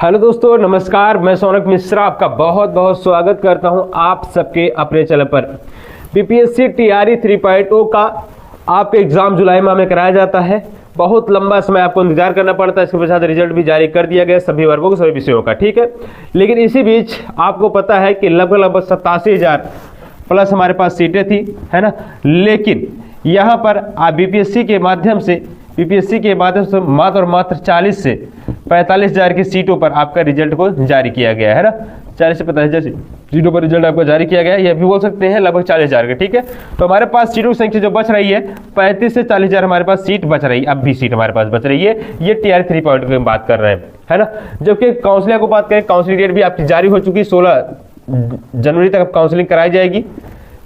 Hello दोस्तों, नमस्कार। मैं सोनक मिश्रा आपका बहुत बहुत स्वागत करता हूं आप सबके अपने चैनल पर। बीपीएससी टीआरई 3.0 का आपका एग्जाम जुलाई माह में कराया जाता है। बहुत लंबा समय आपको इंतजार करना पड़ता है। इसके पश्चात रिजल्ट भी जारी कर दिया गया सभी वर्गों को, सभी विषयों का, ठीक है। लेकिन इसी बीच आपको पता है कि लगभग 87,000 प्लस हमारे पास सीटें थी, है ना। लेकिन यहाँ पर आप बीपीएससी के माध्यम से मात्र और मात्र 40 से 45,000 की सीटों पर आपका रिजल्ट को जारी किया गया है ना। 40 से 45,000 सीटों पर रिजल्ट आपको जारी किया गया है। यह भी बोल सकते हैं लगभग 40,000 का, ठीक है। तो हमारे पास सीटों की संख्या जो बच रही है 35 से 40,000 हमारे पास सीट बच रही है। अब भी सीट हमारे पास बच रही है। ये टीआरई 3.0 की बात कर रहे हैं, है ना। जबकि काउंसलिंग को बात करें, काउंसलिंग डेट भी आपकी जारी हो चुकी है। 16 जनवरी तक काउंसलिंग कराई जाएगी।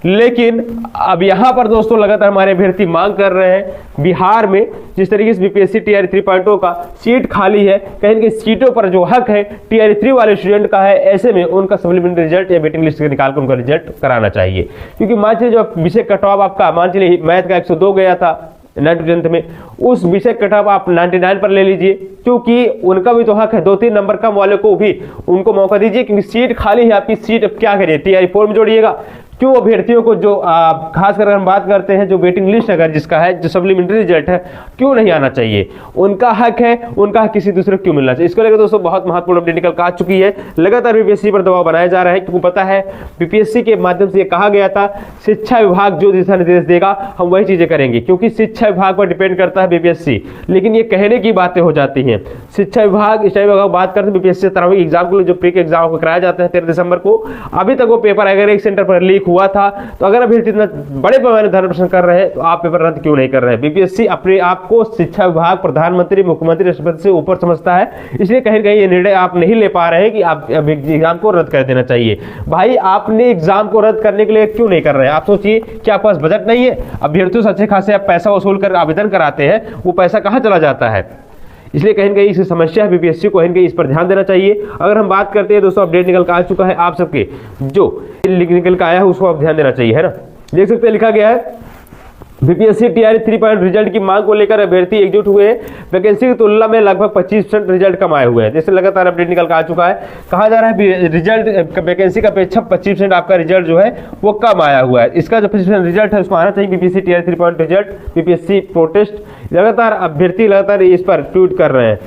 लेकिन अब यहां पर दोस्तों लगातार हमारे अभ्यर्थी मांग कर रहे हैं बिहार में जिस तरीके से बीपीएससी टीआरई 3.0 का सीट खाली है, कहीं न कहीं सीटों पर जो हक है टीआरई 3 वाले स्टूडेंट का है, ऐसे में उनका सप्लीमेंट्री रिजल्ट या वेटिंग लिस्ट से निकाल कर उनका रिजल्ट कराना चाहिए। क्योंकि मान चलिए जो विषय कट ऑफ आपका मान चलिए मैथ का 102 गया था 9th 10th में, उस विषय कट ऑफ आप 99 पर ले लीजिए, क्योंकि उनका भी तो हक है। 2-3 नंबर कम वाले को भी उनको मौका दीजिए, क्योंकि सीट खाली है आपकी। सीट अब क्या करिए, टीआरई 4 में जोड़िएगा। क्यों अभ्यर्थियों को जो खासकर हम बात करते हैं जो वेटिंग लिस्ट अगर जिसका है, जो सप्लीमेंट्री रिजल्ट है, क्यों नहीं आना चाहिए? उनका हक है, उनका हक किसी दूसरे को क्यों मिलना चाहिए? इसको लेकर दोस्तों बहुत महत्वपूर्ण अपडेट निकल आ चुकी है। लगातार बीपीएससी पर दबाव बनाया जा रहा है, क्योंकि पता है बीपीएससी के माध्यम से ये कहा गया था शिक्षा विभाग जो दिशा निर्देश देगा हम वही चीजें करेंगे, क्योंकि शिक्षा विभाग पर डिपेंड करता है बीपीएससी। लेकिन ये कहने की बातें हो जाती हैं। शिक्षा विभाग इस टाइम बात करते हैं बीपीएससी तरह एग्जाम के लिए जो प्री के एग्जाम को कराया जाता है 13 दिसंबर को, अभी तक वो पेपर अगर एक सेंटर पर लीक हुआ था, तो अगर अभ्यर्थी इतना बड़े पैमाने धरना प्रदर्शन कर रहे हैं तो आप पेपर रद्द क्यों नहीं कर रहे हैं? बीपीएससी अपने आप को शिक्षा विभाग, प्रधानमंत्री, मुख्यमंत्री, राष्ट्रपति से ऊपर समझता है, इसलिए कहीं कहीं ये निर्णय आप नहीं ले पा रहे हैं कि आप एग्जाम को रद्द कर देना चाहिए। भाई आपने एग्जाम को रद्द करने के लिए क्यों नहीं कर रहे हैं? आप सोचिए कि आपके पास बजट नहीं है? अभ्यर्थियों से अच्छे खासे आप पैसा वसूल कर आवेदन कराते हैं, वो पैसा कहाँ चला जाता है? इसलिए कहीं न कहीं इसकी समस्या है। बीपीएससी को कहीं न कहीं इस पर ध्यान देना चाहिए। अगर हम बात करते हैं दोस्तों, अपडेट निकल कर आ चुका है आप सबके, जो निकल कर आया है उसको आप ध्यान देना चाहिए, है ना। देख सकते हैं लिखा गया है बीपीएससी टीआरई 3.0 रिजल्ट की मांग को लेकर अभ्यर्थी एकजुट हुए हैं। वैकेंसी की तुलना में लगभग 25% रिजल्ट कम आए हुए हैं। जैसे लगातार अपडेट निकल कर आ चुका है, कहा जा रहा है रिजल्ट वैकेंसी का अपेक्षा 25% आपका रिजल्ट जो है वो कम आया हुआ है। इसका जो 25% रिजल्ट है उसको आना चाहिए। BPSC TRE 3.0 result, BPSC protest, लगातार अभ्यर्थी लगातार इस पर ट्वीट कर रहे हैं।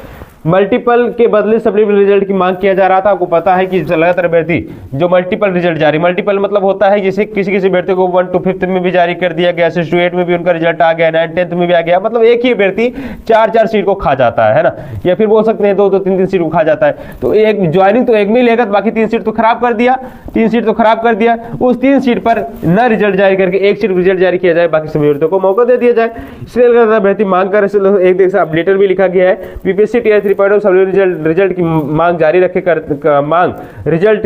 मल्टीपल के बदले सप्लीमेंट्री रिजल्ट की मांग किया जा रहा था। आपको पता है कि लगातार अभ्यर्थी जो मल्टीपल रिजल्ट जारी, मल्टीपल मतलब होता है जैसे किसी अभ्यर्थी को 1 to 5th में भी जारी कर दिया गया, 6 to 8 में भी उनका रिजल्ट आ गया, 9 10th में भी आ गया। मतलब एक ही अभ्यर्थी 4 सीट को खा जाता है ना, या फिर बोल सकते हैं 2 3 सीट को खा जाता है। तो एक ज्वाइनिंग तो एक में लेगा, बाकी 3 सीट तो खराब कर दिया, 3 सीट तो खराब कर दिया। उस 3 सीट पर न रिजल्ट जारी करके 1 सीट रिजल्ट जारी किया जाए, बाकी सभी अभ्यर्थियों को मौका दे दिया जाए। इसलिए अभ्यर्थी मांग कर एक देख से लेटर भी लिखा गया है। बीपीएससी टीआरई 3.0 रिजल्ट की मांग जारी रखे मांग रिजल्ट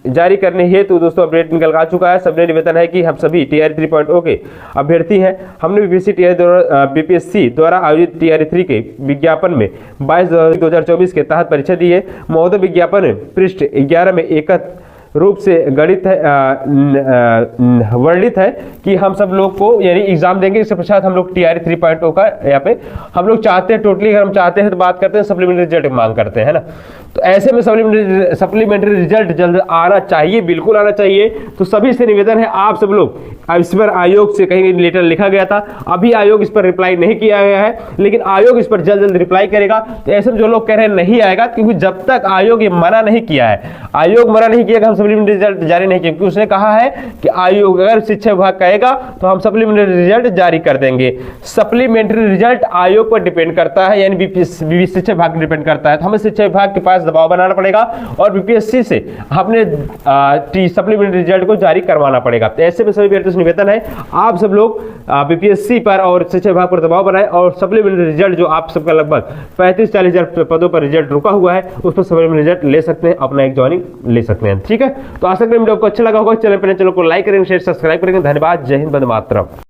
जारी करने हेतु दोस्तों अपडेट निकल आ चुका है। सबने निवेदन है कि हम सभी टीआरई 3.0 के अभ्यर्थी हैं। हमने बीपीएससी द्वारा आयोजित टीआरई 3 के विज्ञापन में 22/2024 के तहत परीक्षा दी है। महोदय विज्ञापन पृष्ठ 11 में एकत्र रूप से गणित है वर्णित है कि हम सब लोग को यानी एग्जाम देंगे। इसके पश्चात हम लोग टीआरई 3.0 का यहाँ पे हम लोग चाहते हैं, टोटली अगर हम चाहते हैं तो बात करते हैं सप्लीमेंट्री रिजल्ट की मांग करते हैं ना। तो ऐसे में सप्लीमेंट्री रिजल्ट जल्द आना चाहिए, बिल्कुल आना चाहिए। तो सभी से निवेदन है आप सब लोग, इस पर आयोग से कहीं लेटर लिखा गया था, अभी आयोग इस पर रिप्लाई नहीं किया गया है, लेकिन आयोग इस पर जल्द जल्द रिप्लाई करेगा। तो ऐसे में जो लोग कह रहे हैं नहीं आएगा, क्योंकि जब तक आयोग ये मना नहीं किया है, आयोग मना नहीं किया कि हम सप्लीमेंट्री रिजल्ट जारी नहीं किया, क्योंकि उसने कहा है कि आयोग अगर शिक्षा विभाग कहेगा तो हम सप्लीमेंट्री रिजल्ट जारी कर देंगे। सप्लीमेंट्री रिजल्ट आयोग पर डिपेंड करता है, यानी शिक्षा विभाग पर डिपेंड करता है। तो हमें शिक्षा विभाग के पास दबाव बनाना पड़ेगा और बीपीएससी से हमने सप्लीमेंट्री रिजल्ट को जारी करवाना पड़ेगा। तो ऐसे में सभी अभ्यर्थियों से निवेदन है आप सब लोग बीपीएससी पर और शिक्षा विभाग पर दबाव बनाएं और सप्लीमेंट्री रिजल्ट जो आप सबका लगभग 35-40 हजार पदों पर रिजल्ट रुका हुआ है उस पर सप्लीमेंट्री रिजल्ट ले सकते हैं, अपना एक ज्वाइनिंग ले सकते हैं, ठीक है। तो आशा करें वीडियो आपको अच्छा लगा होगा। चैनल को लाइक करेंगे, शेयर सब्सक्राइब करेंगे। धन्यवाद। जय हिंद, वंदे मातरम।